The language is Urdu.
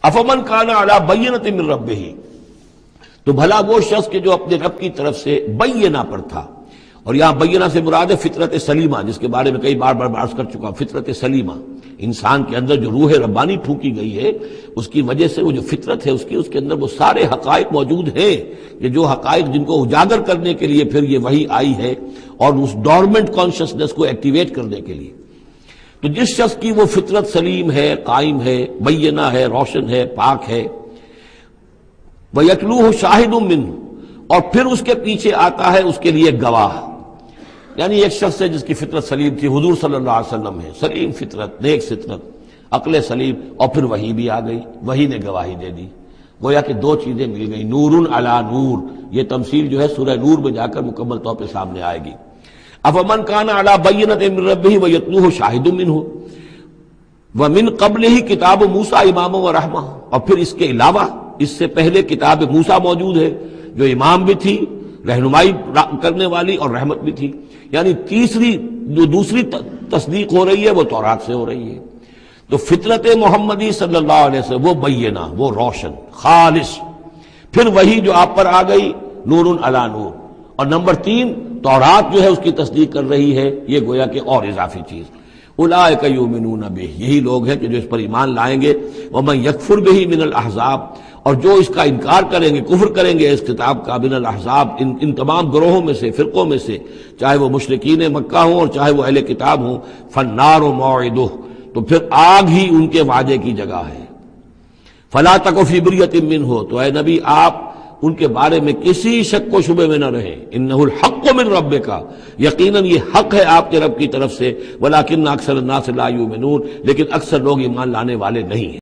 افمن کان علی بینۃ من ربہ، تو بھلا وہ شخص کہ جو اپنے رب کی طرف سے بینہ پر تھا، اور یہاں بینہ سے مراد ہے فطرت سلیمہ، جس کے بارے میں کئی بار عرض کر چکا ہوں۔ فطرت سلیمہ، انسان کے اندر جو روح ربانی پھونکی گئی ہے، اس کی وجہ سے وہ جو فطرت ہے اس کے اندر وہ سارے حقائق موجود ہیں، یہ جو حقائق جن کو اجاگر کرنے کے لیے پھر یہ وحی آئی ہے، اور اس ڈورمنٹ کانشسنس کو ایکٹیویٹ کرنے کے لیے۔ تو جس شخص کی وہ فطرت سلیم ہے، قائم ہے، بینہ ہے، روشن ہے، پاک ہے، وَيَتْلُوهُ شَاهِدٌ مِّنْهُ، اور پھر اس کے پیچھے آتا ہے اس کے لیے گواہ، یعنی ایک شخص ہے جس کی فطرت سلیم تھی، حضور صلی اللہ علیہ وسلم ہے، سلیم فطرت، نیک فطرت، عقل سلیم، اور پھر وحی بھی آ گئی، وحی نے گواہی دے دی، گویا کہ دو چیزیں مل گئی، نور علی نور۔ یہ تمثیل جو ہے سورہ نور میں جا کر مکمل طور پہ سامنے آئے گی۔ افمن کان علی بینۃ من ربہ ویتلوہ شاہد منہ ومن قبلہ کتاب موسیٰ اماما ورحمہ، اور پھر اس کے علاوہ اس سے پہلے کتاب موسیٰ موجود ہے جو امام بھی تھی، رہنمائی کرنے والی، اور رحمت بھی تھی، یعنی دوسری تصدیق ہو رہی ہے وہ تورات سے ہو رہی ہے۔ تو فطرت محمدی صلی اللہ علیہ وسلم وہ بینہ، وہ روشن خالص، پھر وہی جو آپ پر آ گئی نور علی نور، اور نمبر 3 تورات جو ہے اس کی تصدیق کر رہی ہے، یہ گویا کہ اور اضافی چیز۔ اولئک یؤمنون بہ، یہی لوگ ہیں کہ جو اس پر ایمان لائیں گے، ومن یکفر بہ من الاحزاب، اور جو اس کا انکار کریں گے، کفر کریں گے اس کتاب کا، من الاحزاب، ان تمام گروہوں میں سے، فرقوں میں سے، چاہے وہ مشرکین مکہ ہوں اور چاہے وہ اہل کتاب ہوں، فالنار موعدہ، تو پھر آگ ہی ان کے وعدے کی جگہ ہے۔ فلا تک فی مریۃ منہ، تو اے نبی آپ ان کے بارے میں کسی شک و شبے میں نہ رہیں، انہ الحق من ربک، یقیناً یہ حق ہے آپ کے رب کی طرف سے، ولکن اکثر الناس لا یؤمنون، لیکن اکثر لوگ ایمان لانے والے نہیں ہیں۔